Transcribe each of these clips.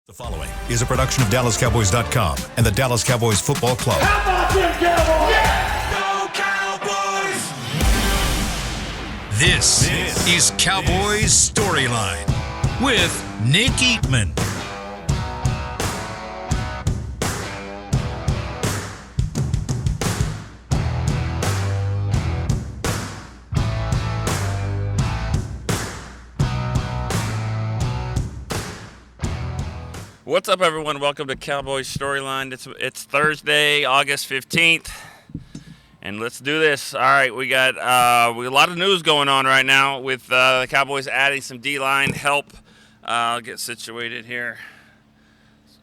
The following is a production of DallasCowboys.com and the Dallas Cowboys Football Club. How about them Cowboys? Yeah! Go Cowboys! This is Cowboys StoryLine with Nick Eatman. What's up, everyone? Welcome to Cowboys Storyline. It's Thursday, August 15th, and let's do this. All right, we got a lot of news going on right now with the Cowboys adding some D-line help. I'll get situated here.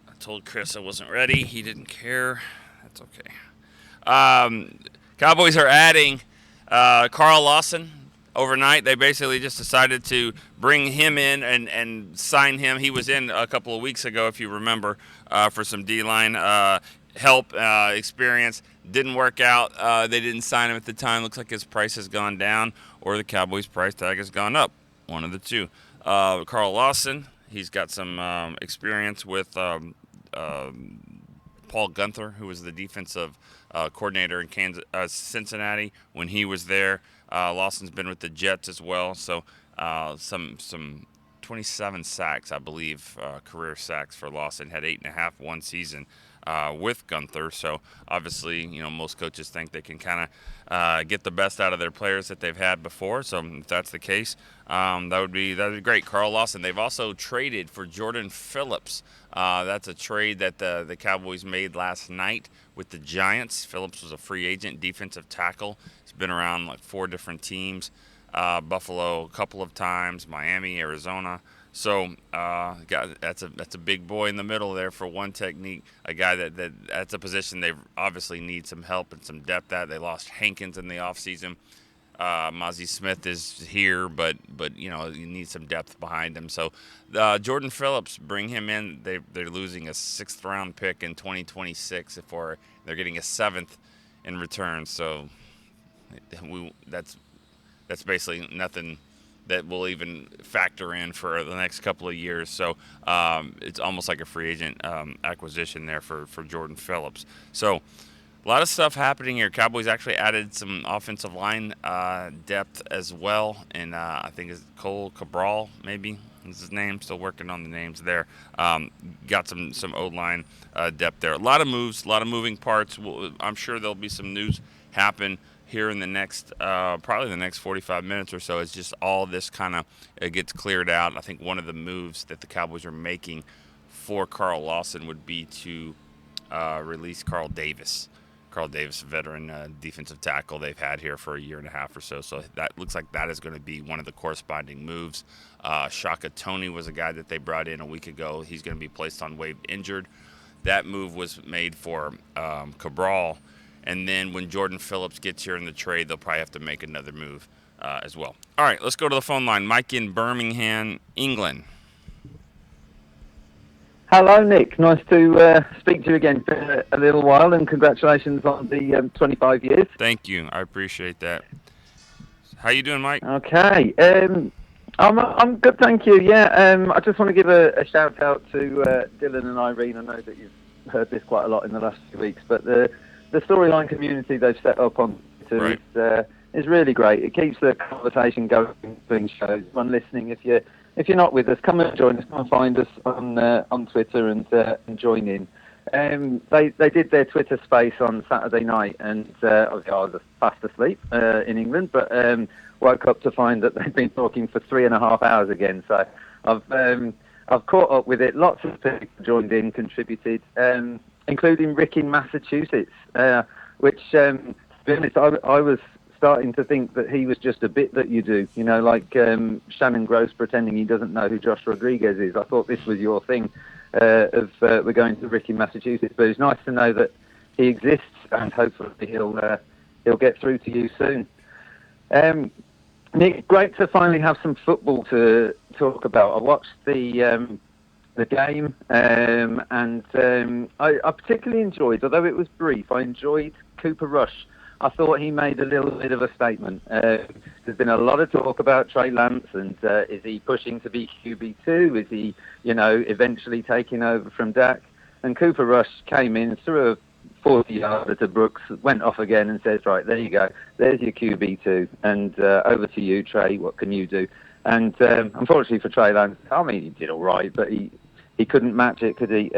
I told Chris I wasn't ready. He didn't care. That's okay. Cowboys are adding Carl Lawson. Overnight, they basically just decided to bring him in and sign him. He was in a couple of weeks ago, if you remember, for some D-line help, experience. Didn't work out. They didn't sign him at the time. Looks like his price has gone down, or the Cowboys' price tag has gone up. One of the two. Carl Lawson, he's got some experience with Paul Gunther, who was the defensive coordinator in Cincinnati when he was there. Lawson's been with the Jets as well, so some 27 sacks, I believe, career sacks for Lawson. Had 8.5 one season with Gunther. So obviously, you know, most coaches think they can kind of get the best out of their players that they've had before. So if that's the case, that would be great. Carl Lawson. They've also traded for Jordan Phillips. That's a trade that the Cowboys made last night with the Giants. Phillips was a free agent defensive tackle. He's been around like 4 different teams. Buffalo a couple of times, Miami, Arizona. So that's a big boy in the middle there for one technique. A guy that's a position they obviously need some help and some depth at. They lost Hankins in the offseason. Mozzie Smith is here, but you know, you need some depth behind him. So Jordan Phillips, bring him in. They're losing a 6th round pick in 2026 they're getting a 7th in return. So that's basically nothing that will even factor in for the next couple of years. So it's almost like a free agent acquisition there for Jordan Phillips. So a lot of stuff happening here. Cowboys actually added some offensive line depth as well. And I think it's Cole Cabral, maybe is his name. Still working on the names there. Got some O-line depth there. A lot of moves, a lot of moving parts. I'm sure there'll be some news happen here in the next, probably the next 45 minutes or so. It's just all this kind of gets cleared out. I think one of the moves that the Cowboys are making for Carl Lawson would be to release Carl Davis. Carl Davis, a veteran defensive tackle they've had here for a year and a half or so. So that looks like that is going to be one of the corresponding moves. Shaka Toney was a guy that they brought in a week ago. He's going to be placed on waived injured. That move was made for Cabral. And then when Jordan Phillips gets here in the trade, they'll probably have to make another move as well. All right, let's go to the phone line. Mike in Birmingham, England. Hello, Nick. Nice to speak to you again for a little while, and congratulations on the 25 years. Thank you. I appreciate that. How you doing, Mike? Okay. I'm good, thank you. Yeah. I just want to give a shout out to Dylan and Irene. I know that you've heard this quite a lot in the last few weeks, but the Storyline community they've set up on Twitter is really great. It keeps the conversation going between shows. One listening, if you're not with us, come and join us. Come and find us on Twitter and join in. They did their Twitter space on Saturday night, and obviously I was fast asleep in England, but woke up to find that they've been talking for 3.5 hours again. So I've caught up with it. Lots of people joined in, contributed, including Rick in Massachusetts, which, to be honest, I was starting to think that he was just a bit that you do, you know, like Shannon Gross pretending he doesn't know who Josh Rodriguez is. I thought this was your thing we're going to Rick in Massachusetts, but it's nice to know that he exists, and hopefully he'll get through to you soon. Nick, great to finally have some football to talk about. I watched the game, and I particularly enjoyed, although it was brief, I enjoyed Cooper Rush I thought he made a little bit of a statement. There's been a lot of talk about Trey Lance, and is he pushing to be QB2? Is he, eventually taking over from Dak? And Cooper Rush came in, threw a 40-yarder to Brooks, went off again and says, right, there you go. There's your QB2. And over to you, Trey. What can you do? And unfortunately for Trey Lance, I mean, he did all right, but he couldn't match it, could he?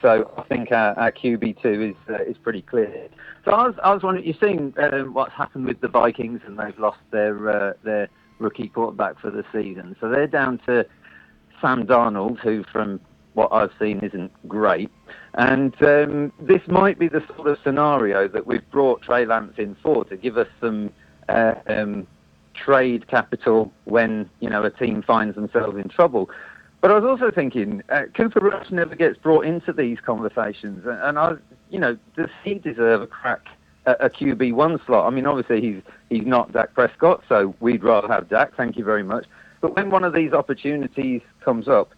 So I think our QB2 is pretty clear. So I was wondering, you've seen what's happened with the Vikings, and they've lost their rookie quarterback for the season. So they're down to Sam Darnold, who from what I've seen isn't great. And this might be the sort of scenario that we've brought Trey Lance in for, to give us some trade capital when, a team finds themselves in trouble. But I was also thinking, Cooper Rush never gets brought into these conversations. And does he deserve a crack at a QB1 slot? I mean, obviously he's not Dak Prescott, so we'd rather have Dak, thank you very much. But when one of these opportunities comes up,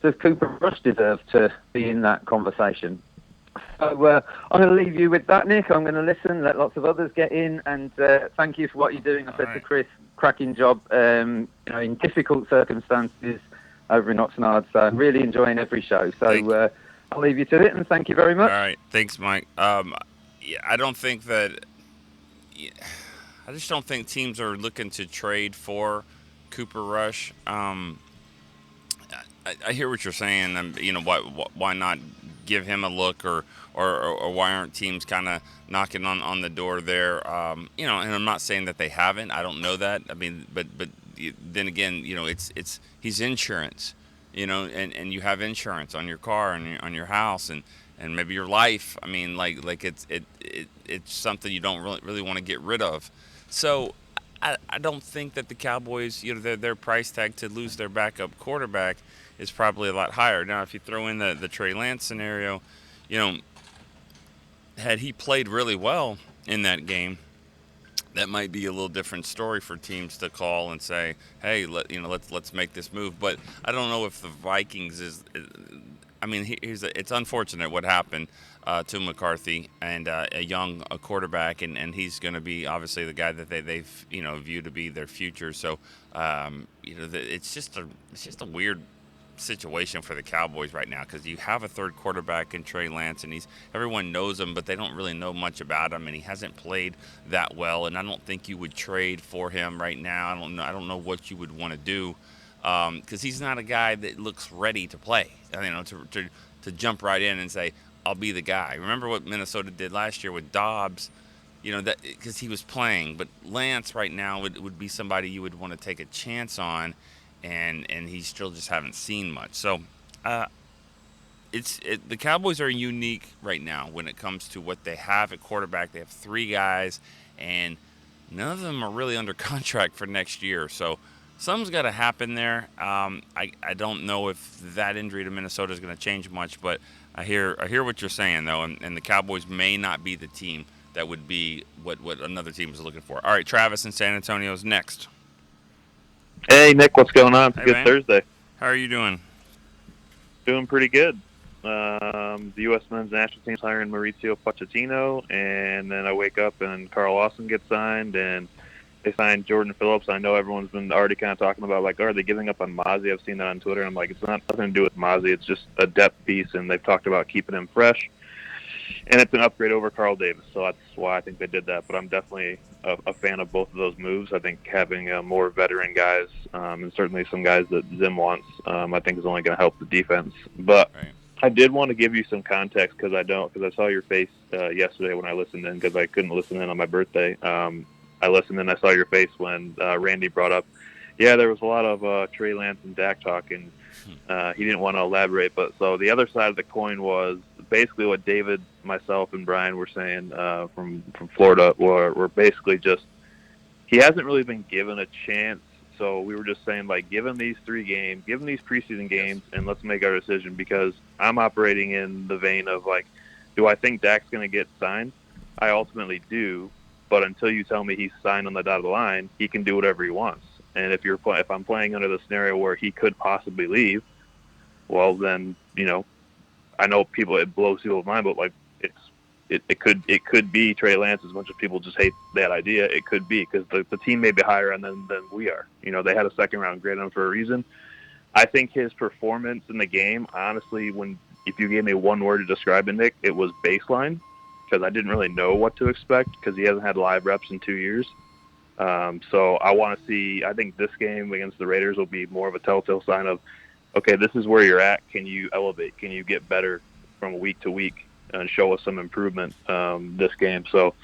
does Cooper Rush deserve to be in that conversation? So I'm going to leave you with that, Nick. I'm going to listen, let lots of others get in, and thank you for what you're doing. I said to Chris, cracking job, in difficult circumstances over in Oxnard. So I'm really enjoying every show. So I'll leave you to it, and thank you very much. All right. Thanks, Mike. I don't think that – I just don't think teams are looking to trade for Cooper Rush. I hear what you're saying. Why not give him a look, or why aren't teams kind of knocking on the door there? And I'm not saying that they haven't. I don't know that. I mean, but then again, he's insurance, and you have insurance on your car and on your house and maybe your life. I mean, like it's something you don't really want to get rid of. So I don't think that the Cowboys, their price tag to lose their backup quarterback is probably a lot higher. Now, if you throw in the Trey Lance scenario, had he played really well in that game, that might be a little different story for teams to call and say, hey, let's make this move. But I don't know if the Vikings it's unfortunate what happened to McCarthy and a young quarterback, and he's going to be obviously the guy that they view to be their future. So it's just a weird situation for the Cowboys right now, because you have a third quarterback in Trey Lance, and everyone knows him, but they don't really know much about him, and he hasn't played that well. And I don't think you would trade for him right now. I don't know what you would want to do, because he's not a guy that looks ready to play. To jump right in and say, I'll be the guy. Remember what Minnesota did last year with Dobbs, that because he was playing. But Lance right now would be somebody you would want to take a chance on, and he still just haven't seen much. So the Cowboys are unique right now when it comes to what they have at quarterback. They have three guys, and none of them are really under contract for next year. So something's got to happen there. I don't know if that injury to Minnesota is going to change much, but I hear what you're saying, though, and the Cowboys may not be the team that would be what another team is looking for. All right, Travis in San Antonio is next. Hey, Nick, what's going on? It's Hey, a good man. Thursday. How are you doing? Doing pretty good. The U.S. men's national team's hiring Mauricio Pochettino, and then I wake up and Carl Lawson gets signed, and they signed Jordan Phillips. I know everyone's been already kind of talking about, are they giving up on Mozzie? I've seen that on Twitter, and I'm like, it's not nothing to do with Mozzie. It's just a depth piece, and they've talked about keeping him fresh. And it's an upgrade over Carl Davis, so that's why I think they did that. But I'm definitely a fan of both of those moves. I think having more veteran guys, and certainly some guys that Zim wants, I think is only going to help the defense. But I did want to give you some context because I saw your face yesterday when I listened in, because I couldn't listen in on my birthday. I listened in. I saw your face when Randy brought up, there was a lot of Trey Lance and Dak talk, and he didn't want to elaborate. But so the other side of the coin was basically what David, myself, and Brian were saying from Florida. Were basically just, he hasn't really been given a chance. So we were just saying, give him these 3 games, give him these preseason games, and let's make our decision, because I'm operating in the vein of, do I think Dak's going to get signed? I ultimately do, but until you tell me he's signed on the dotted line, he can do whatever he wants. And if I'm playing under the scenario where he could possibly leave, well, then, I know it blows people's mind, but it could be Trey Lance. As much as people just hate that idea, it could be because the team may be higher on them than we are. They had a second round grade on him for a reason. I think his performance in the game, honestly, if you gave me one word to describe it, Nick, it was baseline, because I didn't really know what to expect because he hasn't had live reps in 2 years. So I want to see. I think this game against the Raiders will be more of a telltale sign of, okay, this is where you're at. Can you elevate? Can you get better from week to week and show us some improvement this game? So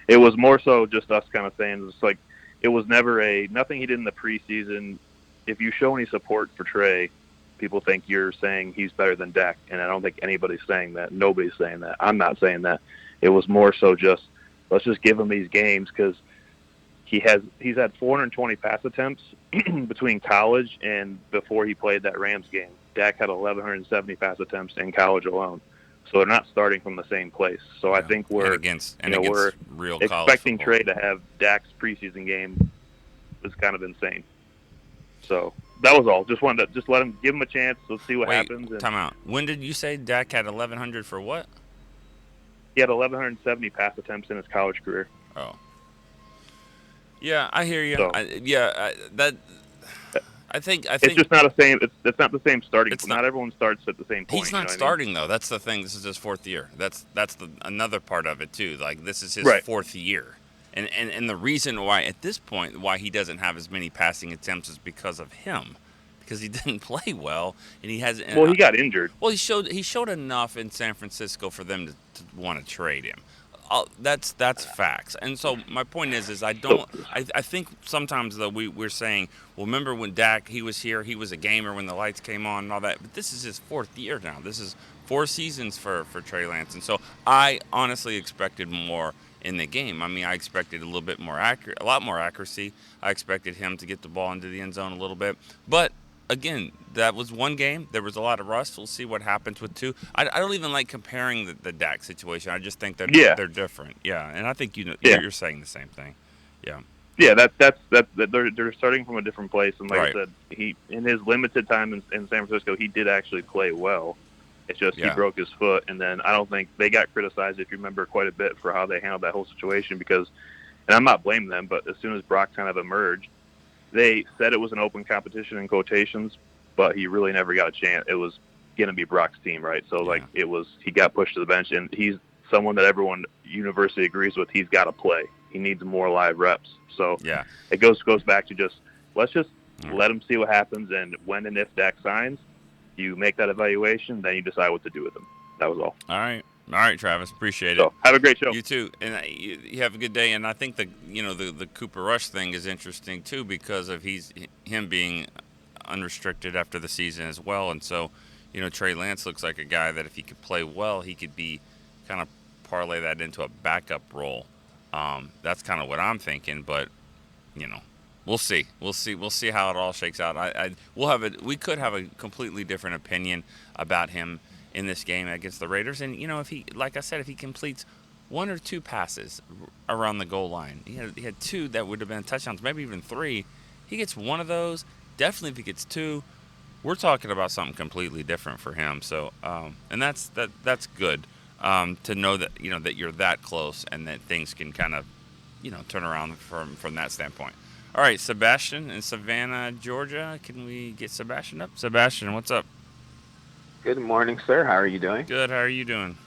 it was more so just us kind of saying, it's like, it was never nothing he did in the preseason. If you show any support for Trey, people think you're saying he's better than Dak, and I don't think anybody's saying that. Nobody's saying that. I'm not saying that. It was more so just, let's just give him these games, because he's had 420 pass attempts between college and before he played that Rams game. Dak had 1,170 pass attempts in college alone. So they're not starting from the same place. So I think we're we're real expecting Trey to have Dak's preseason game was kind of insane. So that was all. Just wanted to let him, give him a chance. Let's see what happens. Time out. When did you say Dak had 1,100 for what? He had 1,170 pass attempts in his college career. Oh. Yeah, I hear you. So, I think it's just not the same. It's not the same starting. Not everyone starts at the same point. He's not starting though. That's the thing. This is his fourth year. That's another part of it too. Like, this is his fourth year, and the reason why at this point why he doesn't have as many passing attempts is because of him, because he didn't play well and he hasn't. Well, he got injured. Well, he showed enough in San Francisco for them to want to trade him. That's facts. And so my point is I think sometimes though we're saying, well, remember when Dak, he was here, he was a gamer when the lights came on and all that, but this is his fourth year now. This is 4 seasons for Trey Lance. And so I honestly expected more in the game. I mean, I expected a little bit more a lot more accuracy. I expected him to get the ball into the end zone a little bit. But again, that was one game. There was a lot of rust. We'll see what happens with 2. I don't even like comparing the Dak situation. I just think that they're different. Yeah, and I think you're saying the same thing. Yeah. Yeah, that's they're starting from a different place. And like I said, he, in his limited time in San Francisco, he did actually play well. It's just he broke his foot, and then I don't think they got criticized, if you remember, quite a bit for how they handled that whole situation, because, and I'm not blaming them, but as soon as Brock kind of emerged, they said it was an open competition in quotations, but he really never got a chance. It was going to be Brock's team, right? So, he got pushed to the bench, and he's someone that everyone universally agrees with. He's got to play. He needs more live reps. So, it goes back to just, let's just let him see what happens, and when and if Dak signs, you make that evaluation, then you decide what to do with him. That was all. All right, Travis. Appreciate it. So, have a great show. You too, and you have a good day. And I think the Cooper Rush thing is interesting too, because of him being unrestricted after the season as well. And so, Trey Lance looks like a guy that if he could play well, he could be kind of parlay that into a backup role. That's kind of what I'm thinking, but we'll see. We'll see how it all shakes out. We could have a completely different opinion about him in this game against the Raiders. And, if he, like I said, if he completes 1 or 2 passes around the goal line, he had 2 that would have been touchdowns, maybe even 3. He gets 1 of those. Definitely if he gets 2, we're talking about something completely different for him. So, and that's good to know that, that you're that close and that things can kind of, turn around from that standpoint. All right, Sebastian in Savannah, Georgia. Can we get Sebastian up? Sebastian, what's up? Good morning, sir. How are you doing? Good. How are you doing?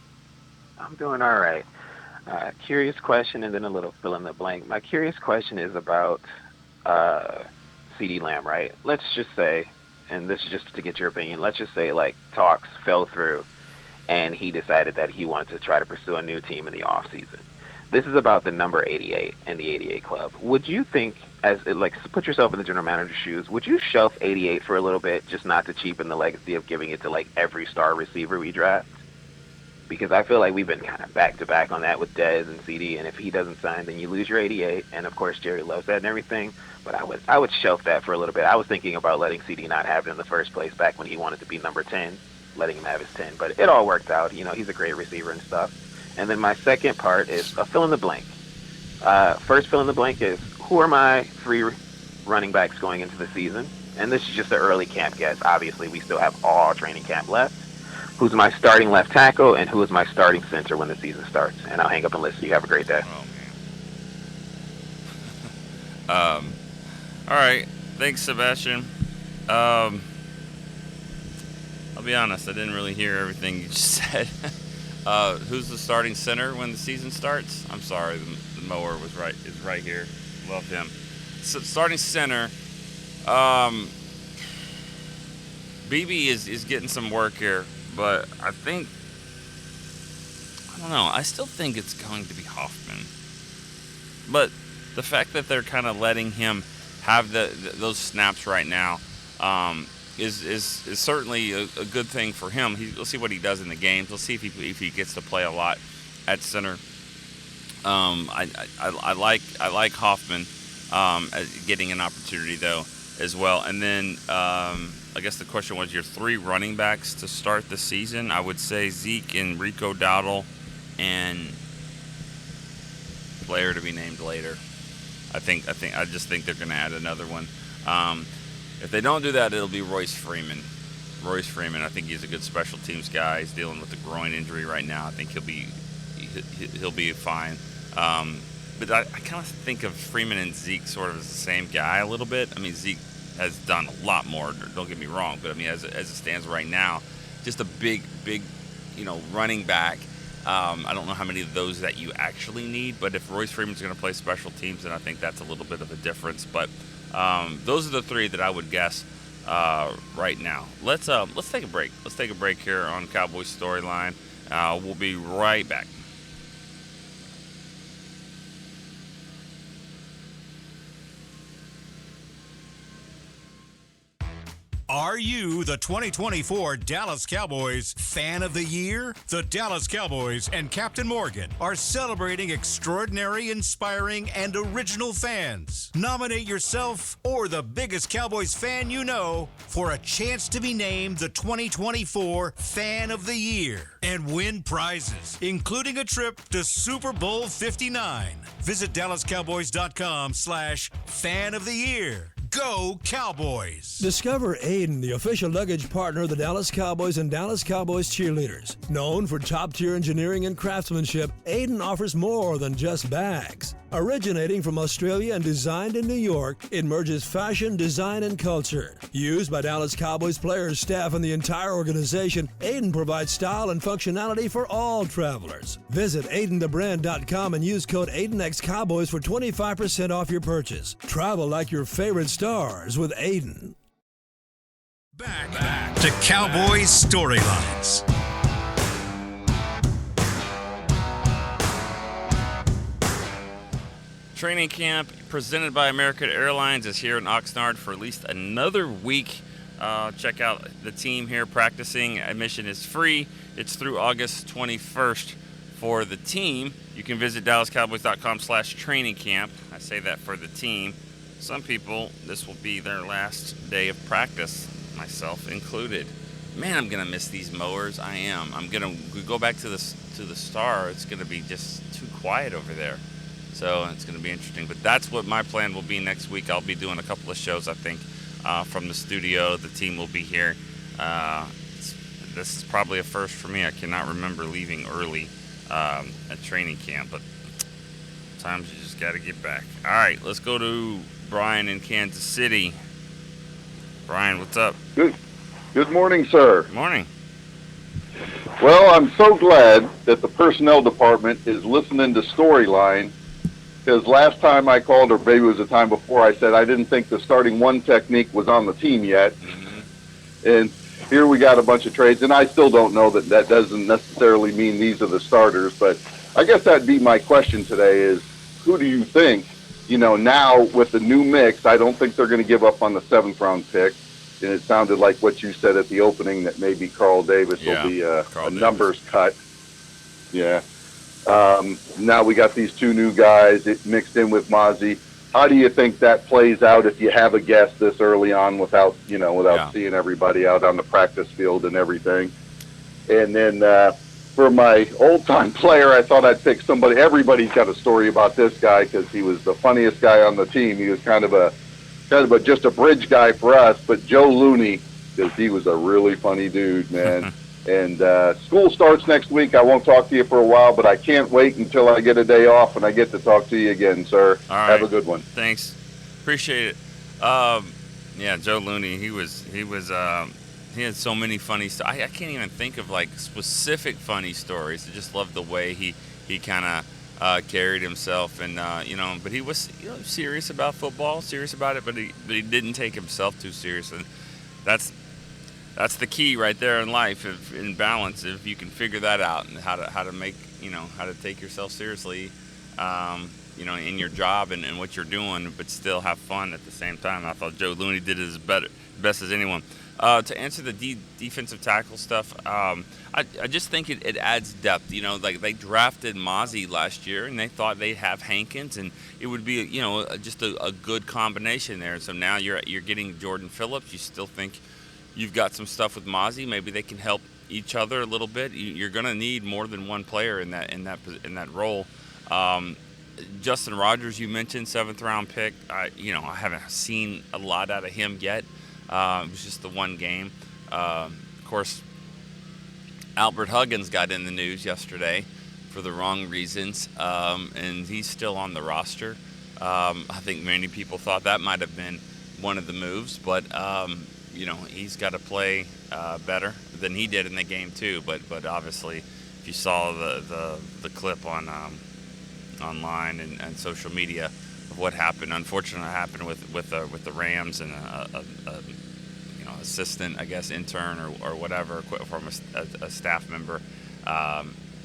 I'm doing all right. Curious question and then a little fill in the blank. My curious question is about CeeDee Lamb, right? Let's just say, and this is just to get your opinion, let's just say talks fell through and he decided that he wanted to try to pursue a new team in the off season. This is about the number 88 and the 88 club. Would you think, put yourself in the general manager's shoes, would you shelf 88 for a little bit just not to cheapen the legacy of giving it to every star receiver we draft? Because I feel like we've been kind of back-to-back on that with Dez and CD, and if he doesn't sign, then you lose your 88, and of course Jerry loves that and everything, but I would shelf that for a little bit. I was thinking about letting CD not have it in the first place back when he wanted to be number 10, letting him have his 10, but it all worked out. He's a great receiver and stuff. And then my second part is a fill in the blank. First fill in the blank is, who are my 3 running backs going into the season? And this is just an early camp guess. Obviously, we still have all training camp left. who's my starting left tackle, and who is my starting center when the season starts. And I'll hang up and listen. You have a great day. Oh, man. All right. Thanks, Sebastian. I'll be honest, I didn't really hear everything you just said. Who's the starting center when the season starts? I'm sorry, the mower is right here. Love him. So starting center, BB is getting some work here, but I don't know. I still think it's going to be Hoffman. But the fact that they're kind of letting him have those snaps right now is certainly a good thing for him. We'll see what he does in the games. We'll see if he gets to play a lot at center. I like Hoffman getting an opportunity though as well. And then I guess the question was your 3 running backs to start the season. I would say Zeke and Rico Dowdle and player to be named later. I just think they're going to add another one. If they don't do that, it'll be Royce Freeman. I think he's a good special teams guy. He's dealing with a groin injury right now. I think he'll be fine. But I kind of think of Freeman and Zeke sort of as the same guy a little bit. I mean, Zeke has done a lot more. Don't get me wrong, but I mean, as it stands right now, just a big, running back. I don't know how many of those that you actually need, but if Royce Freeman's going to play special teams, then I think that's a little bit of a difference. But those are the 3 that I would guess right now. Let's take a break. Let's take a break here on Cowboys Storyline. We'll be right back. Are you the 2024 Dallas Cowboys Fan of the Year? The Dallas Cowboys and Captain Morgan are celebrating extraordinary, inspiring, and original fans. Nominate yourself or the biggest Cowboys fan you know for a chance to be named the 2024 Fan of the Year and win prizes, including a trip to Super Bowl 59. Visit DallasCowboys.com/Fan of the Year. Go Cowboys! Discover Aiden, the official luggage partner of the Dallas Cowboys and Dallas Cowboys cheerleaders. Known for top-tier engineering and craftsmanship, Aiden offers more than just bags. Originating from Australia and designed in New York, it merges fashion, design, and culture. Used by Dallas Cowboys players, staff, and the entire organization, Aiden provides style and functionality for all travelers. Visit AidenTheBrand.com and use code AidenXCowboys for 25% off your purchase. Travel like your favorite stars with Aiden. Back to Cowboys Storylines. Training camp presented by American Airlines is here in Oxnard for at least another week. Check out the team here practicing. Admission is free. It's through August 21st for the team. You can visit DallasCowboys.com/training camp. I say that for the team. Some people, this will be their last day of practice, myself included. Man, I'm going to miss these mowers. I am. I'm going to go back to the Star. It's going to be just too quiet over there. So it's going to be interesting. But that's what my plan will be next week. I'll be doing a couple of shows, I think, from the studio. The team will be here. This is probably a first for me. I cannot remember leaving early at training camp. But sometimes you just got to get back. All right, let's go to Brian in Kansas City. Brian, what's up? Good morning, sir. Good morning. Well, I'm so glad that the personnel department is listening to Storyline, because last time I called, or maybe it was the time before, I said I didn't think the starting 1 technique was on the team yet. Mm-hmm. And here we got a bunch of trades, and I still don't know that doesn't necessarily mean these are the starters, but I guess that'd be my question today is, who do you think, now with the new mix, I don't think they're going to give up on the 7th-round pick. And it sounded like what you said at the opening, that maybe Carl Davis will be a numbers cut. Yeah. Now we got these 2 new guys mixed in with Mozzie. How do you think that plays out if you have a guess this early on without seeing everybody out on the practice field and everything? And then for my old-time player, I thought I'd pick somebody. Everybody's got a story about this guy because he was the funniest guy on the team. He was kind of just a bridge guy for us, but Joe Looney, because he was a really funny dude, man. And school starts next week. I won't talk to you for a while, but I can't wait until I get a day off and I get to talk to you again, sir. All right. Have a good one. Thanks. Appreciate it. Yeah, Joe Looney, he had so many funny stuff. I can't even think of like specific funny stories. I just love the way he kind of carried himself, and but he was serious about football, serious about it, but he didn't take himself too serious, and that's the key right there in life, in balance. If you can figure that out, and how to make how to take yourself seriously, in your job and what you're doing, but still have fun at the same time. I thought Joe Looney did his best as anyone. To answer the defensive tackle stuff, I just think it adds depth. Like they drafted Mozzie last year, and they thought they'd have Hankins, and it would be just a good combination there. So now you're getting Jordan Phillips. You still think you've got some stuff with Mozzie. Maybe they can help each other a little bit. You're going to need more than one player in that role. Justin Rogers, you mentioned, 7th round pick. I haven't seen a lot out of him yet. It was just the one game. Of course, Albert Huggins got in the news yesterday for the wrong reasons, and he's still on the roster. I think many people thought that might have been one of the moves, but he's got to play better than he did in the game too. But obviously, if you saw the clip on online and social media of what happened, unfortunately happened with the Rams and a assistant, I guess, intern or whatever from a staff member,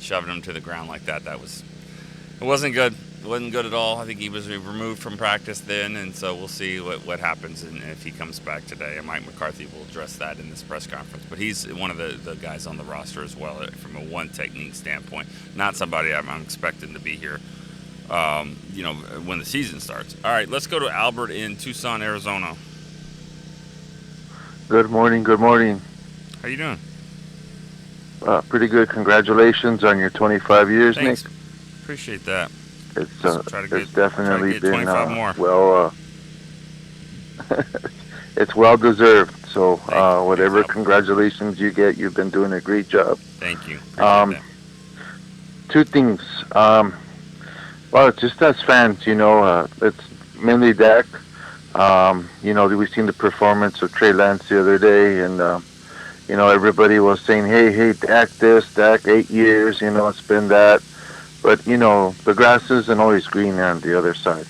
shoving him to the ground like that. It wasn't good. It wasn't good at all. I think he was removed from practice then, and so we'll see what happens and if he comes back today. And Mike McCarthy will address that in this press conference. But he's one of the guys on the roster as well from a one technique standpoint. Not somebody I'm expecting to be here, when the season starts. All right, let's go to Albert in Tucson, Arizona. Good morning. How you doing? Pretty good. Congratulations on your 25 years, Thanks. Nick. Appreciate that. It's definitely been 25 more. Well. It's well deserved. So whatever Congratulations. congratulations you get, you've been doing a great job. Thank you. Appreciate that. Two things. Well, just as fans, it's mainly Dak. We've seen the performance of Trey Lance the other day, and everybody was saying, hey, Dak this, Dak 8 years, it's been that. But, the grass isn't always green on the other side,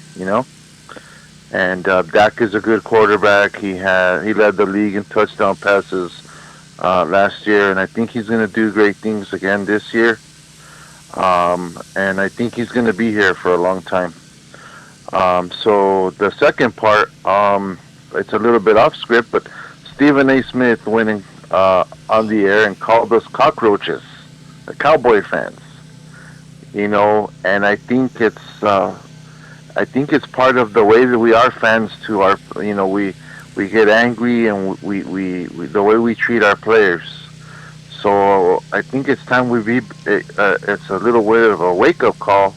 And Dak is a good quarterback. He led the league in touchdown passes last year, and I think he's going to do great things again this year. And I think he's going to be here for a long time. So the second part, it's a little bit off script, but Stephen A. Smith went on the air and called us cockroaches, the Cowboy fans. And I think it's part of the way that we are fans to our, we get angry and we the way we treat our players. So I think it's time it's a little bit of a wake-up call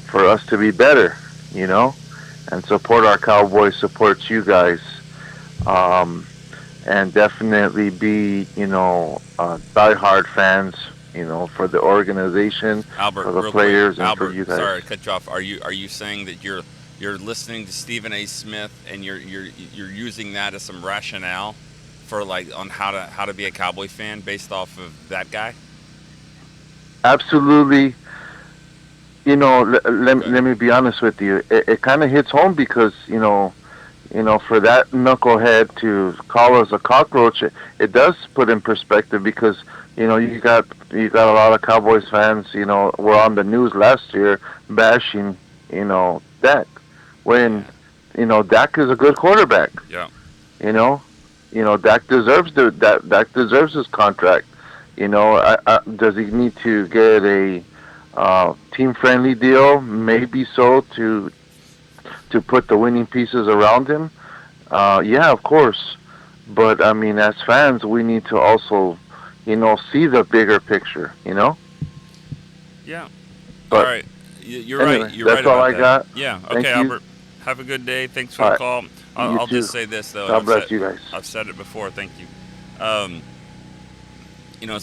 for us to be better, and support our Cowboys, support you guys, and definitely be, diehard fans, for the organization, Albert, for the players, and Albert, for you guys. Sorry to cut you off. Are you saying that you're listening to Stephen A. Smith and you're using that as some rationale for on how to be a Cowboy fan based off of that guy? Absolutely. Let me be honest with you. It kind of hits home because for that knucklehead to call us a cockroach, it does put in perspective because you got a lot of Cowboys fans. Were on the news last year bashing Dak when Dak is a good quarterback. Yeah. Dak deserves Dak deserves his contract. Does he need to get a team-friendly deal? Maybe so to put the winning pieces around him. Yeah, of course. But I mean, as fans, we need to also, see the bigger picture. Yeah. But all right. You're anyway, right. You're that's right about all I that. got. Yeah. Thank Okay, you. Albert. Have a good day. Thanks for All the right. call. You I'll too. just say this though. God bless you guys. I've said it before. Thank you. I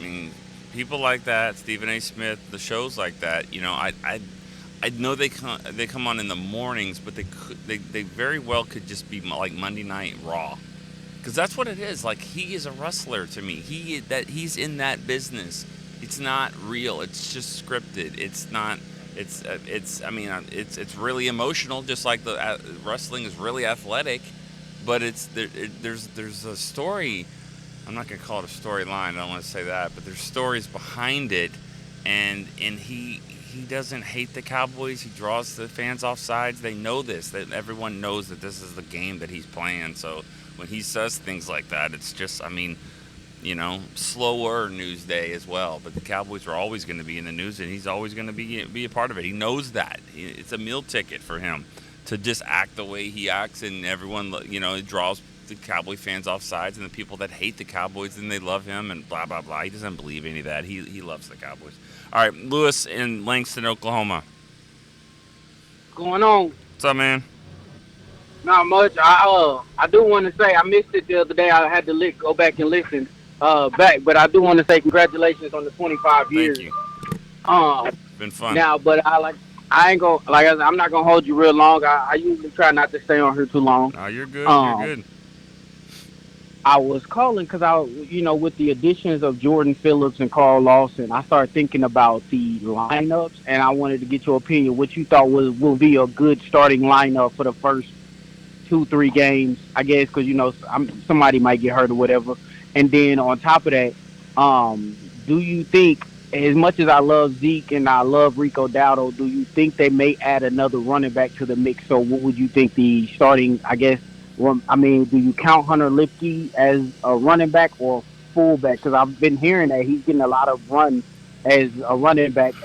mean, people like that, Stephen A. Smith, the shows like that. I know they come on in the mornings, but they very well could just be like Monday Night Raw, because that's what it is. Like, he is a wrestler to me. He's in that business. It's not real. It's just scripted. It's not. It's really emotional, just like the wrestling is really athletic, but there's a story. I'm not gonna call it a storyline. I don't want to say that, but there's stories behind it, and he doesn't hate the Cowboys. He draws the fans off sides. They know this. That everyone knows that this is the game that he's playing. So when he says things like that, it's just, slower news day as well. But the Cowboys are always going to be in the news, and he's always going to be a part of it. He knows that. It's a meal ticket for him to just act the way he acts, and everyone, it draws the Cowboy fans off sides, and the people that hate the Cowboys, and they love him, and blah, blah, blah. He doesn't believe any of that. He loves the Cowboys. All right, Lewis in Langston, Oklahoma. What's going on? What's up, man? Not much. I do want to say I missed it the other day. I had to go back and listen back, but I do want to say congratulations on the 25 years. Thank you. It's been fun. Now, but I'm not gonna hold you real long. I usually try not to stay on here too long. Oh, you're good. You're good. I was calling because with the additions of Jordan Phillips and Carl Lawson, I started thinking about the lineups, and I wanted to get your opinion. What you thought will be a good starting lineup for the first 2-3 games, I guess, because somebody might get hurt or whatever. And then on top of that, do you think, as much as I love Zeke and I love Rico Dowdle, do you think they may add another running back to the mix? So what would you think the starting, I guess? Well, do you count Hunter Lipke as a running back or a fullback? Because I've been hearing that he's getting a lot of run as a running back.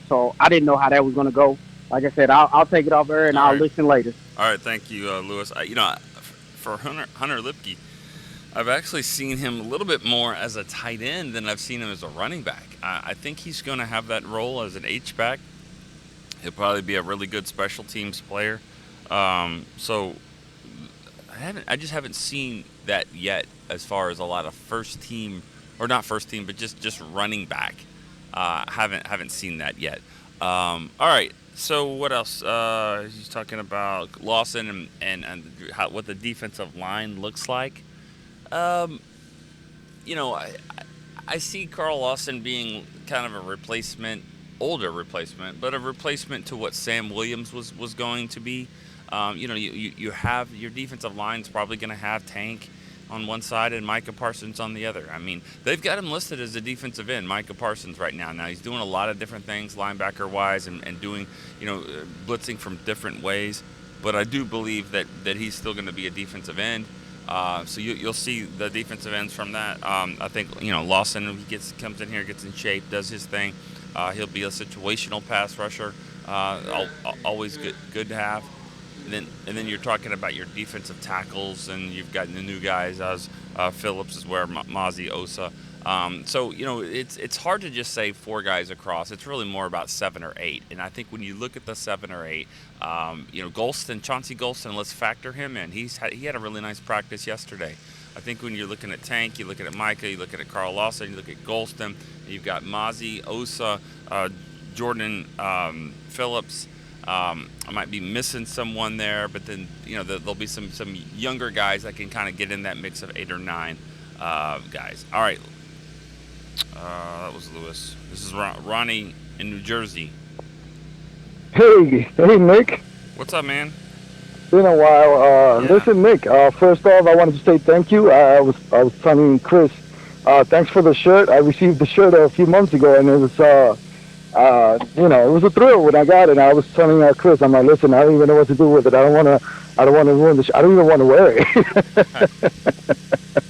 So I didn't know how that was going to go. Like I said, I'll take it off air and I'll listen later. All right, thank you, Lewis. For Hunter Lipke, I've actually seen him a little bit more as a tight end than I've seen him as a running back. I think he's going to have that role as an H-back. He'll probably be a really good special teams player. So I just haven't seen that yet as far as a lot of first team, or not first team, but just running back. Haven't seen that yet. All right. So what else? He's talking about Lawson and what the defensive line looks like. I see Carl Lawson being kind of a replacement, older replacement, but a replacement to what Sam Williams was going to be. You have your defensive line's probably going to have Tank on one side and Micah Parsons on the other. They've got him listed as a defensive end, Micah Parsons, right now. Now, he's doing a lot of different things linebacker-wise and doing, blitzing from different ways. But I do believe that he's still going to be a defensive end. So you'll see the defensive ends from that. I think, Lawson, he comes in here, gets in shape, does his thing. He'll be a situational pass rusher. Always good to have. And then you're talking about your defensive tackles, and you've got the new guys as Phillips is where Mozzie Osa. So it's hard to just say 4 guys across. It's really more about 7 or 8. And I think when you look at the 7 or 8, Chauncey Golston, let's factor him in. He had a really nice practice yesterday. I think when you're looking at Tank, you're looking at Micah, you're looking at Carl Lawson, you look at Golston, you've got Mozzie Osa, Jordan Phillips. I might be missing someone there, but then there'll be some younger guys that can kind of get in that mix of 8 or 9 guys. All right, that was Lewis. This is Ronnie in New Jersey. Hey, Nick. What's up, man? Been a while. Yeah. Listen, Nick. First off, I wanted to say thank you. I was telling Chris, thanks for the shirt. I received the shirt a few months ago, and it was it was a thrill when I got it. I was telling Chris, I'm like, listen, I don't even know what to do with it. I don't want to ruin the I don't even want to wear it.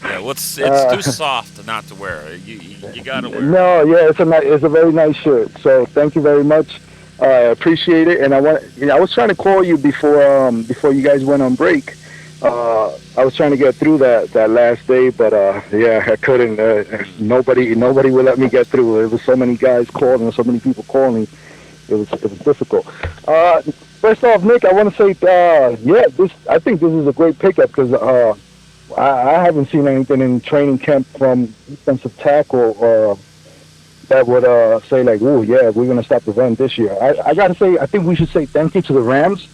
Yeah, well, it's too soft not to wear. You gotta wear it. No, yeah, it's a very nice shirt. So thank you very much. I appreciate it. And I was trying to call you before you guys went on break. I was trying to get through that last day, but I couldn't. Nobody would let me get through. There was so many guys calling, so many people calling. It was difficult. First off, Nick, I want to say, I think this is a great pickup because I haven't seen anything in training camp from defensive tackle that would say like, "Oh yeah, we're gonna stop the run this year." I gotta say, I think we should say thank you to the Rams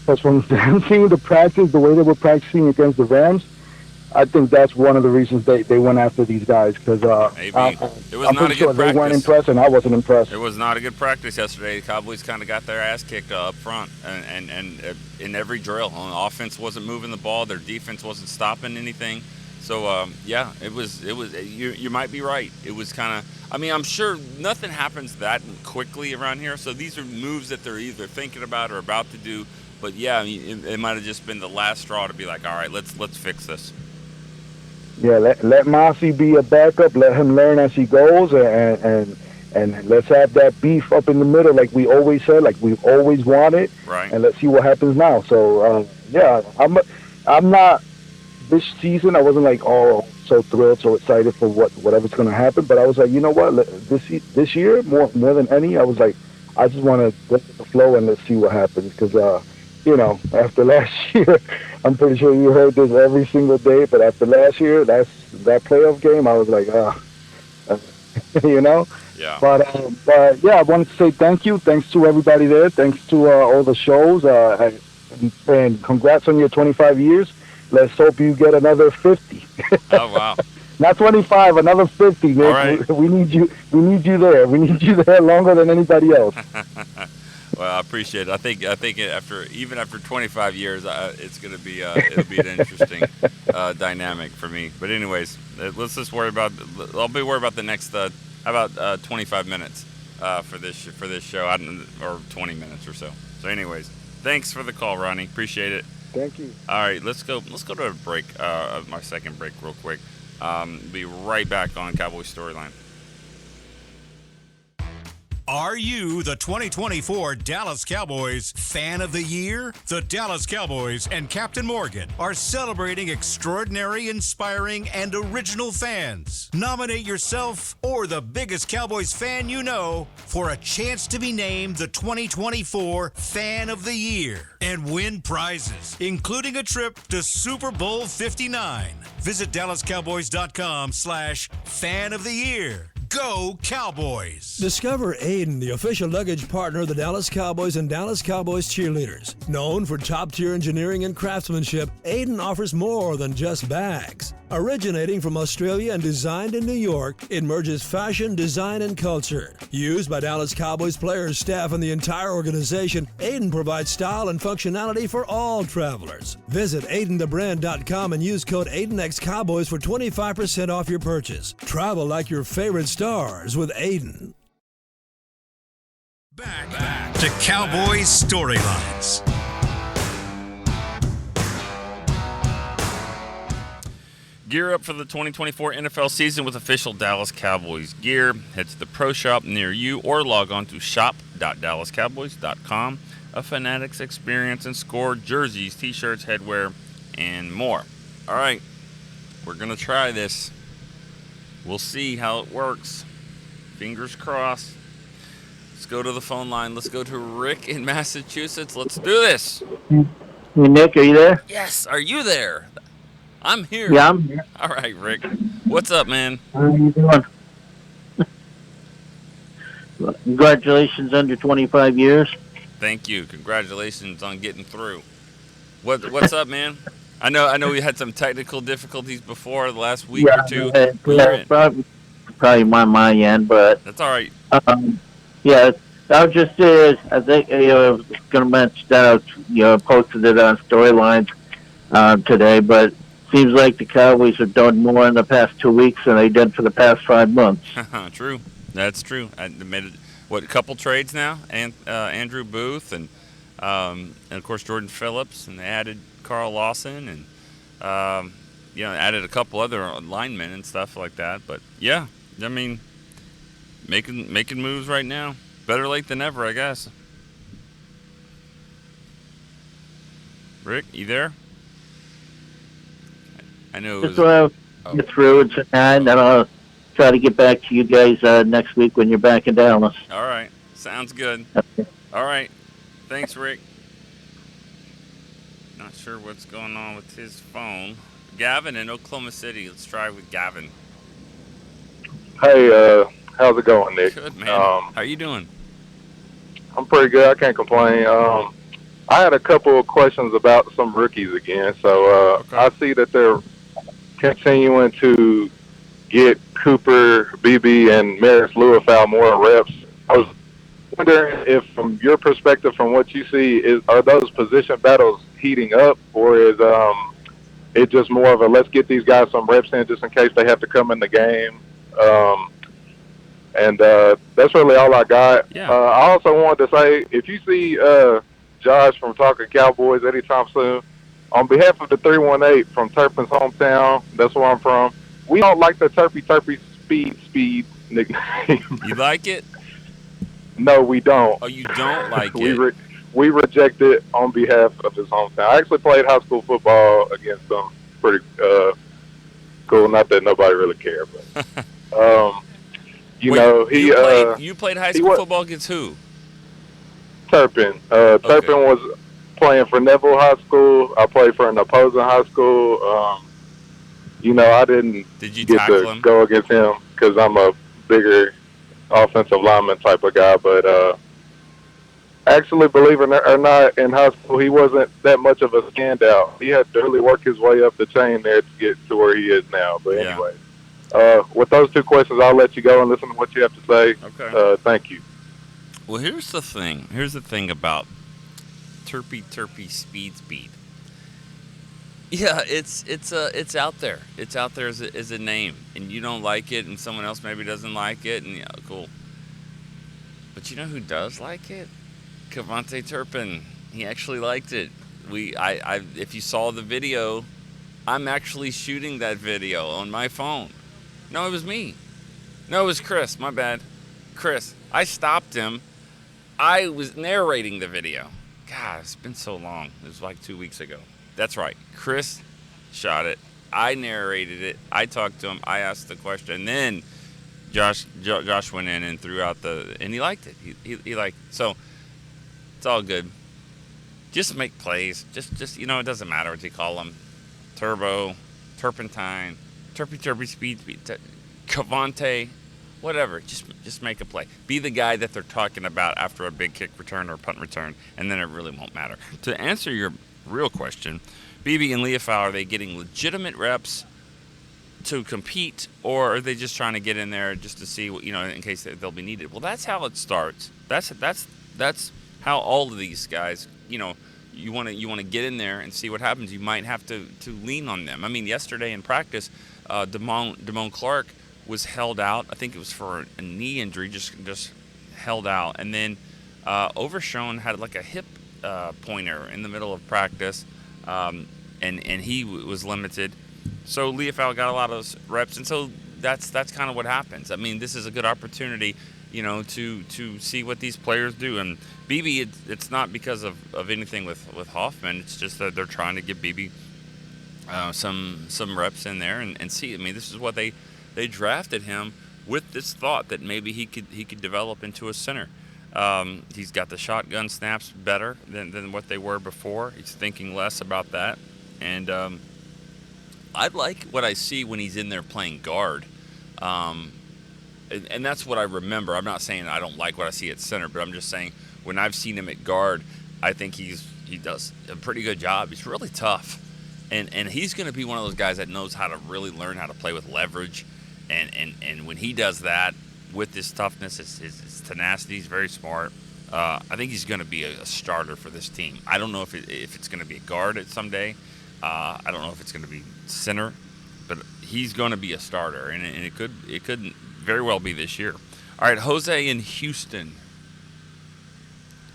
because from them seeing the practice, the way they were practicing against the Rams, I think that's one of the reasons they went after these guys because Maybe. It was I'm not pretty a sure good they weren't practice. impressed and I wasn't impressed. It was not a good practice yesterday. The Cowboys kind of got their ass kicked up front, and in every drill, on offense wasn't moving the ball. Their defense wasn't stopping anything. So yeah, it was. You might be right. It was kind of. I mean, I'm sure nothing happens that quickly around here. So these are moves that they're either thinking about or about to do. But yeah, I mean, it might have just been the last straw to be like, all right, let's fix this. Yeah, let Mossy be a backup. Let him learn as he goes, and let's have that beef up in the middle, like we always said, like we've always wanted. Right. And let's see what happens now. So yeah, I'm not this season. I wasn't like so thrilled, so excited for whatever's going to happen. But I was like, you know what? This year more than any, I was like, I just want to go with the flow and let's see what happens because after last year, I'm pretty sure you heard this every single day. But after last year, that playoff game, I was like, Yeah. But yeah, I wanted to say thank you. Thanks to everybody there. Thanks to all the shows. And congrats on your 25 years. Let's hope you get another 50. Oh wow. Not 25, another 50, Nick. All right. We need you. We need you there. We need you there longer than anybody else. Well, I appreciate it. I think after 25 years, it's going to be it'll be an interesting dynamic for me. But anyways, let's just worry about. I'll be worried about the next about 25 minutes for this show, or 20 minutes or so. So anyways, thanks for the call, Ronnie. Appreciate it. Thank you. All right, let's go to a break. My second break, real quick. Be right back on Cowboys Storyline. Are you the 2024 Dallas Cowboys Fan of the Year? The Dallas Cowboys and Captain Morgan are celebrating extraordinary, inspiring, and original fans. Nominate yourself or the biggest Cowboys fan you know for a chance to be named the 2024 Fan of the Year and win prizes, including a trip to Super Bowl 59. Visit DallasCowboys.com/Fan of the Year. Go Cowboys! Discover Aiden, the official luggage partner of the Dallas Cowboys and Dallas Cowboys cheerleaders. Known for top-tier engineering and craftsmanship, Aiden offers more than just bags. Originating from Australia and designed in New York, it merges fashion, design, and culture. Used by Dallas Cowboys players, staff, and the entire organization, Aiden provides style and functionality for all travelers. Visit AidenTheBrand.com and use code AidenXCowboys for 25% off your purchase. Travel like your favorite stars with Aiden. Back to Cowboys Storylines. Gear up for the 2024 NFL season with official Dallas Cowboys gear. Head to the pro shop near you or log on to shop.dallascowboys.com. A Fanatics experience and score jerseys, t-shirts, headwear, and more. All right, we're going to try this. We'll see how it works. Fingers crossed. Let's go to the phone line. Let's go to Rick in Massachusetts. Let's do this. Hey, Nick, are you there? Yes, are you there? I'm here. Yeah, I'm here. All right, Rick. What's up, man? How are you doing? Congratulations on your 25 years. Thank you. Congratulations on getting through. What's up, man? I know we had some technical difficulties before the last week or two. Probably my end, but that's all right. Yeah, I was just I think I was going to mention that I posted it on Storylines today, but seems like the Cowboys have done more in the past 2 weeks than they did for the past 5 months. True, that's true. I made a couple trades now, and Andrew Booth and of course Jordan Phillips, and they added Carl Lawson and added a couple other linemen and stuff like that. But yeah, I mean, making moves right now. Better late than never, I guess. Rick, you there? I know. Just want to get through it, and then I'll try to get back to you guys next week when you're back in Dallas. All right, sounds good. Okay. All right, thanks, Rick. Not sure what's going on with his phone. Gavin in Oklahoma City. Let's try with Gavin. Hey, how's it going, Nick? Good, man. How you doing? I'm pretty good. I can't complain. I had a couple of questions about some rookies again. So I see that they're continuing to get Cooper, BB, and Maris Lewis-Fowl more reps. I was wondering if, from your perspective, from what you see, are those position battles heating up, or is it just more of a let's get these guys some reps in just in case they have to come in the game? And that's really all I got. Yeah. I also wanted to say, if you see Josh from Talking Cowboys anytime soon, on behalf of the 318 from Turpin's hometown, that's where I'm from, we don't like the Turpy speed nickname. You like it? No, we don't. Oh, you don't like it? We reject it on behalf of his hometown. I actually played high school football against them. Pretty cool. Not that nobody really cared, but you played high school football against who? Turpin. Turpin was playing for Neville High School. I played for an opposing high school. I didn't get to go against him because I'm a bigger offensive lineman type of guy. But actually, believe it or not, in high school, he wasn't that much of a standout. He had to really work his way up the chain there to get to where he is now. But anyway, with those two questions, I'll let you go and listen to what you have to say. Okay. Thank you. Well, here's the thing. Here's the thing about Turpy speed. Yeah, it's out there. It's out there as a name, and you don't like it, and someone else maybe doesn't like it, and cool. But you know who does like it? Cavante Turpin. He actually liked it. If you saw the video, I'm actually shooting that video on my phone. No, it was me. No, it was Chris. My bad. Chris. I stopped him. I was narrating the video. God, it's been so long. It was like 2 weeks ago. That's right. Chris shot it. I narrated it. I talked to him. I asked the question. And then Josh went in and threw out and he liked it. He liked it. So it's all good. Just make plays. Just it doesn't matter what you call them. Turbo, Turpentine, Turpy, speed, Cavante, whatever. Just make a play. Be the guy that they're talking about after a big kick return or punt return, and then it really won't matter. To answer your real question, BB and Lewis-Fowl, are they getting legitimate reps to compete, or are they just trying to get in there just to see in case they'll be needed? Well, that's how it starts. That's how all of these guys, you want to get in there and see what happens. You might have to lean on them. I mean, yesterday in practice, Damone Clark was held out. I think it was for a knee injury, just held out. And then Overshone had like a hip pointer in the middle of practice, and he was limited. So Lewis-Fowl got a lot of those reps, and so that's kind of what happens. I mean, this is a good opportunity, to see what these players do. And BB, it's not because of anything with Hoffman. It's just that they're trying to give BB some reps in there and see. I mean, this is what they drafted him with this thought that maybe he could develop into a center. He's got the shotgun snaps better than what they were before. He's thinking less about that. And I like what I see when he's in there playing guard. And that's what I remember. I'm not saying I don't like what I see at center, but I'm just saying when I've seen him at guard, I think he does a pretty good job. He's really tough. And he's going to be one of those guys that knows how to really learn how to play with leverage. And when he does that with his toughness, his tenacity, he's very smart. I think he's going to be a starter for this team. I don't know if it's going to be a guard at someday. I don't know if it's going to be center, but he's going to be a starter, and it could very well be this year. All right, Jose in Houston.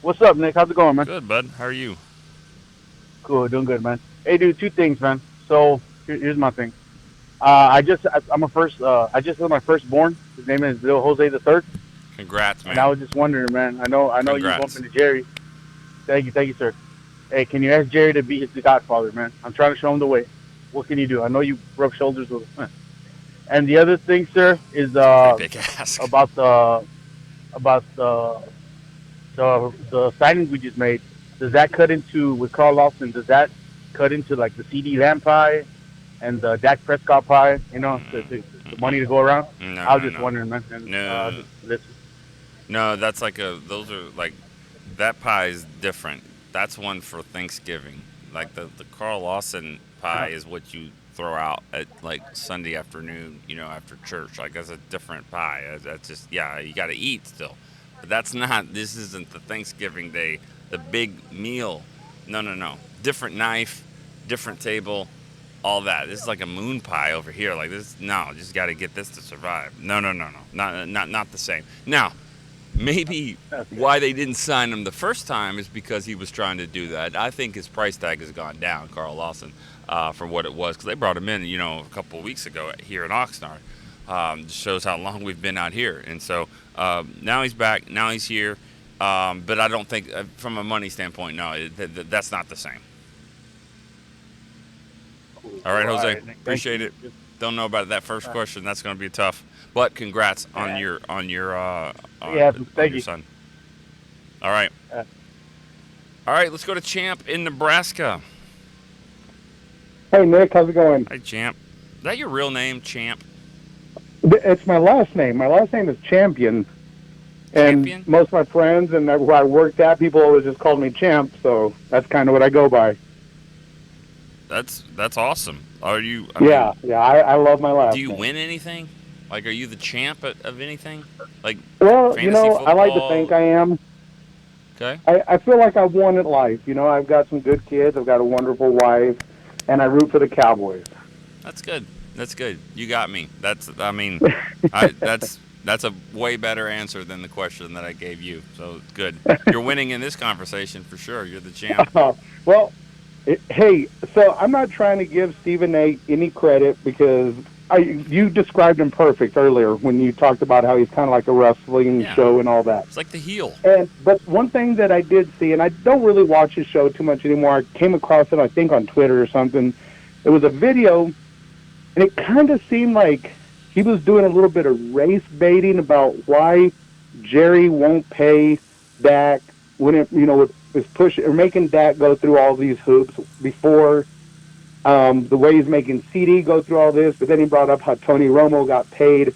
What's up, Nick? How's it going, man? Good, bud. How are you? Cool, doing good, man. Hey, dude, two things, man. So here's my thing. I just had my firstborn. His name is Lil Jose the Third. Congrats, man. And I was just wondering, man. I know Congrats. you bumped into Jerry. Thank you, sir. Hey, can you ask Jerry to be his godfather, man? I'm trying to show him the way. What can you do? I know you rub shoulders with him. And the other thing, sir, is big ask. about the signing we just made. Does that cut into with Carl Lawson? Does that cut into like the CD Lamb pie and the Dak Prescott pie, you know, the money to go around. No, I was no, just no. wondering, man. And, No. listen. No, that's like those are like, that pie is different. That's one for Thanksgiving. Like the Carl Lawson pie is what you throw out at like Sunday afternoon, you know, after church. Like that's a different pie. That's just, yeah, you got to eat still. But this isn't the Thanksgiving Day, the big meal. No, no, no. Different knife, different table, all that. This is like a moon pie over here. Like this, no, just got to get this to survive. No, no, no, no. Not the same. Now, maybe why they didn't sign him the first time is because he was trying to do that. I think his price tag has gone down, Carl Lawson, from what it was, because they brought him in, you know, a couple of weeks ago here in Oxnard. Shows how long we've been out here, and so now he's back. Now he's here, but I don't think, from a money standpoint, no, that's not the same. All right, Jose, appreciate it. Don't know about that first question. That's going to be tough. But congrats on your thank your son. All right. All right, let's go to Champ in Nebraska. Hey, Nick, how's it going? Hi, Champ. Is that your real name, Champ? It's my last name. My last name is Champion. And most of my friends and where I worked at, people always just called me Champ, so that's kind of what I go by. That's awesome. Are you? I love my last name. Do you win anything? Like, are you the champ of anything? Like, well, you know, football? I like to think I am. Okay. I feel like I've won at life. You know, I've got some good kids. I've got a wonderful wife, and I root for the Cowboys. That's good. That's good. You got me. That's a way better answer than the question that I gave you. So good. You're winning in this conversation for sure. You're the champ. Well, hey, so I'm not trying to give Stephen A. any credit because you described him perfect earlier when you talked about how he's kind of like a wrestling show and all that. It's like the heel. But one thing that I did see, and I don't really watch his show too much anymore, I came across it, I think, on Twitter or something. It was a video, and it kind of seemed like he was doing a little bit of race baiting about why Jerry won't pay Dak when it, you know, is pushing or making Dak go through all these hoops before. The way he's making CD go through all this, but then he brought up how Tony Romo got paid.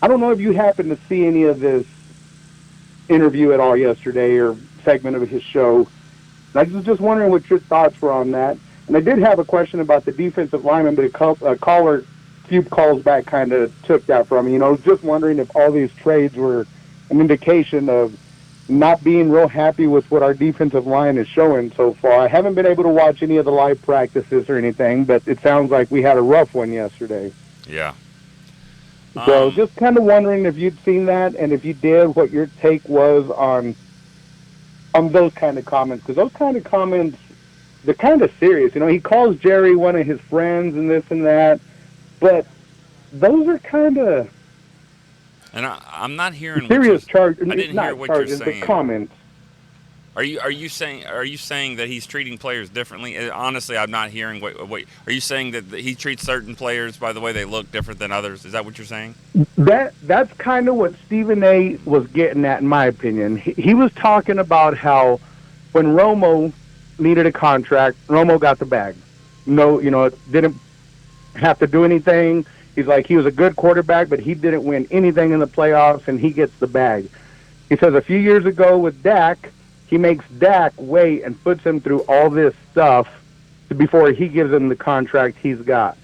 I don't know if you happened to see any of this interview at all yesterday or segment of his show. And I was just wondering what your thoughts were on that. And I did have a question about the defensive lineman, but a caller a few calls back kind of took that from me. You know, I was just wondering if all these trades were an indication of not being real happy with what our defensive line is showing so far. I haven't been able to watch any of the live practices or anything, but it sounds like we had a rough one yesterday. Yeah. So just kind of wondering if you'd seen that, and if you did, what your take was on those kind of comments. Because those kind of comments, they're kind of serious. You know, he calls Jerry one of his friends and this and that, but those are kind of... And I'm not hearing serious charge. I didn't hear what you're saying. The comments. Are you saying that he's treating players differently? Honestly, I'm not hearing what. Are you saying that he treats certain players by the way they look different than others? Is that what you're saying? That's kind of what Stephen A. was getting at, in my opinion. He was talking about how when Romo needed a contract, Romo got the bag. No, you know, didn't have to do anything. He's like, he was a good quarterback, but he didn't win anything in the playoffs, and he gets the bag. He says a few years ago with Dak, he makes Dak wait and puts him through all this stuff before he gives him the contract he's got.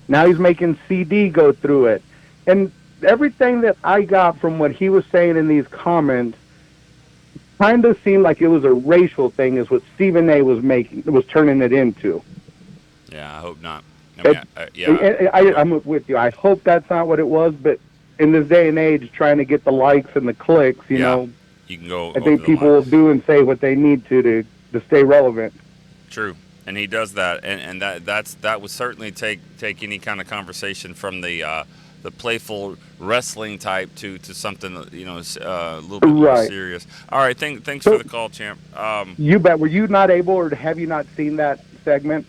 Now he's making CD go through it. And everything that I got from what he was saying in these comments kind of seemed like it was a racial thing, is what Stephen A. was turning it into. Yeah, I hope not. I'm with you. I hope that's not what it was, but in this day and age, trying to get the likes and the clicks, you know, you can go. I think people will do and say what they need to stay relevant. True, and he does that, and that would certainly take any kind of conversation from the playful wrestling type to something, you know, a little bit more serious. All right, thanks for the call, champ. You bet. Were you not able, or have you not seen that segment?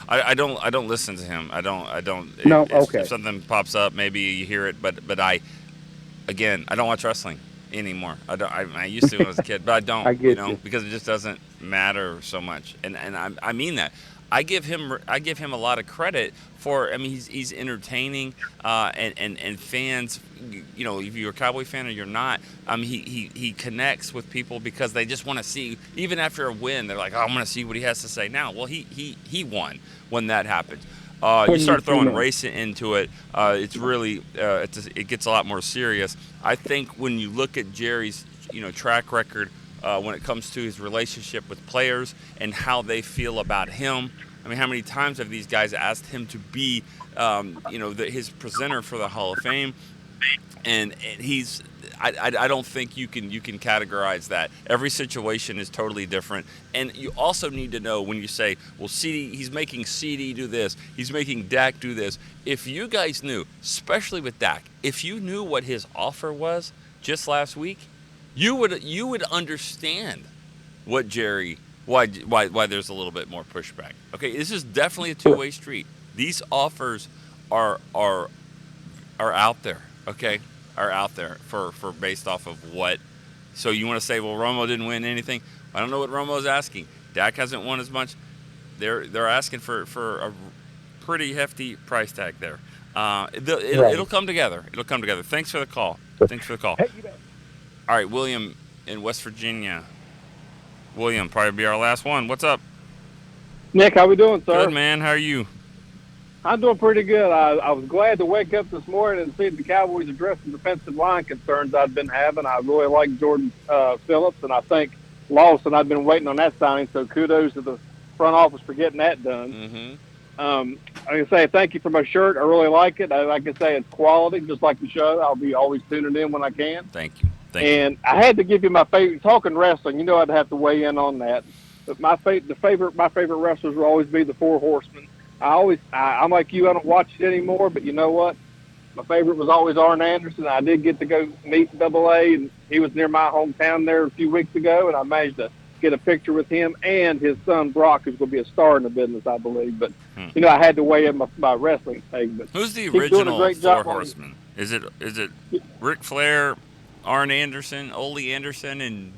I don't listen to him. I don't. No, okay. If something pops up, maybe you hear it, but I don't watch wrestling anymore. I used to when I was a kid, but I don't. I get you. Because it just doesn't matter so much. And I mean that. I give him a lot of credit for. I mean, he's entertaining, and fans. You know, if you're a Cowboy fan or you're not, he connects with people because they just want to see. Even after a win, they're like, oh, I'm going to see what he has to say now. Well, he won when that happened. You start throwing racing into it, it's really it gets a lot more serious. I think when you look at Jerry's track record when it comes to his relationship with players and how they feel about him. I mean, how many times have these guys asked him to be his presenter for the Hall of Fame? And he's I don't think you can categorize that. Every situation is totally different. And you also need to know when you say, well, he's making CD do this, he's making Dak do this. If you guys knew, especially with Dak, if you knew what his offer was just last week, you would understand what Jerry why there's a little bit more pushback. Okay, this is definitely a two-way street. These offers are out there. Okay, are out there for based off of what. So you want to say, well, Romo didn't win anything? I don't know what Romo's asking. Dak hasn't won as much. They're asking for a pretty hefty price tag there. It'll come together. It'll come together. Thanks for the call. All right, William in West Virginia. William, probably be our last one. What's up? Nick, how we doing, sir? Good, man. How are you? I'm doing pretty good. I was glad to wake up this morning and see the Cowboys addressing defensive line concerns I've been having. I really like Jordan Phillips, and I think Lawson, I've been waiting on that signing, so kudos to the front office for getting that done. Mm-hmm. I can say thank you for my shirt. I really like it. I can say it's quality, just like the show. I'll be always tuning in when I can. Thank you. And I had to give you my favorite. Talking wrestling, you know I'd have to weigh in on that. But my favorite wrestlers will always be the Four Horsemen. I'm like you. I don't watch it anymore, but you know what? My favorite was always Arn Anderson. I did get to go meet Double A, and he was near my hometown there a few weeks ago, and I managed to get a picture with him and his son Brock, who's going to be a star in the business, I believe. But I had to weigh in my wrestling thing. But who's the original Four Horsemen? Is it Ric Flair, Arn Anderson, Ole Anderson, and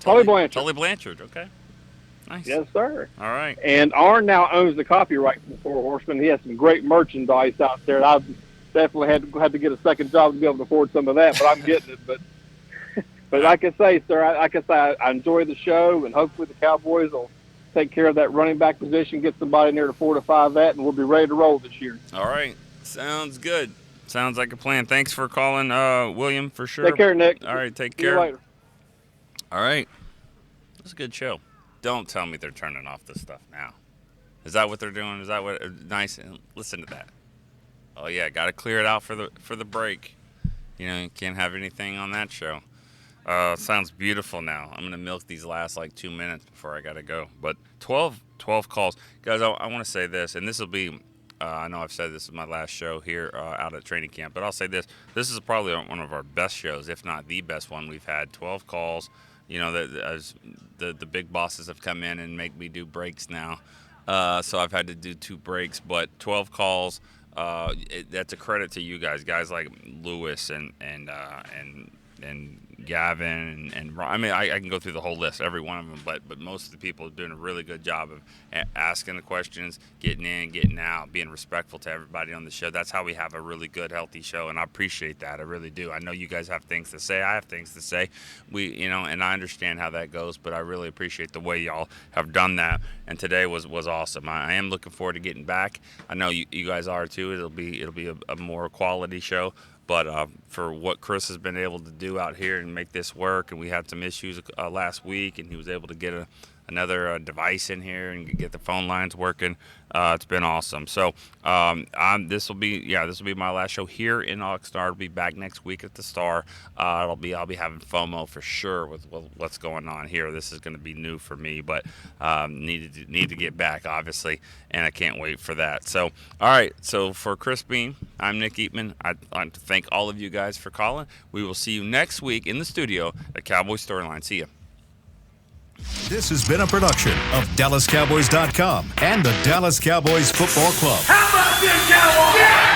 Tully Blanchard? Tully Blanchard. Okay. Nice. Yes, sir. All right. And Arn now owns the copyright for the Four Horsemen. He has some great merchandise out there. I've definitely had to get a second job to be able to afford some of that, but I'm getting it. But like I say, sir, I enjoy the show, and hopefully the Cowboys will take care of that running back position, get somebody near to fortify that, and we'll be ready to roll this year. All right. Sounds good. Sounds like a plan. Thanks for calling, William, for sure. Take care, Nick. All right, take See care. you later. All right. It was a good show. Don't tell me they're turning off this stuff now. Is that what they're doing? Is that what? Nice. Listen to that. Oh yeah, got to clear it out for the break. You can't have anything on that show. Sounds beautiful now. I'm gonna milk these last 2 minutes before I gotta go. But 12 calls, guys. I want to say this, and this will be. I know I've said this is my last show here out at training camp, but I'll say this. This is probably one of our best shows, if not the best one we've had. 12 calls. As the big bosses have come in and make me do breaks now. So I've had to do 2 breaks, but 12 calls. That's a credit to you guys like Lewis and Gavin and I mean I can go through the whole list, every one of them, but most of the people are doing a really good job of asking the questions, getting in, getting out, being respectful to everybody on the show. That's how we have a really good, healthy show, and I appreciate that. I really do. I know you guys have things to say. I have things to say. And I understand how that goes, but I really appreciate the way y'all have done that. And today was awesome. I am looking forward to getting back. I know you guys are too. It'll be a more quality show. But for what Chris has been able to do out here and make this work, and we had some issues last week, and he was able to get another device in here and get the phone lines working. It's been awesome. So this will be my last show here in Oxnard. I'll be back next week at the Star. I'll be having FOMO for sure with what's going on here. This is going to be new for me, but need to get back obviously, and I can't wait for that. So all right. So for Chris Bean, I'm Nick Eatman. I'd like to thank all of you guys for calling. We will see you next week in the studio at Cowboys StoryLine. See ya. This has been a production of DallasCowboys.com and the Dallas Cowboys Football Club. How about this, Cowboys? Yeah!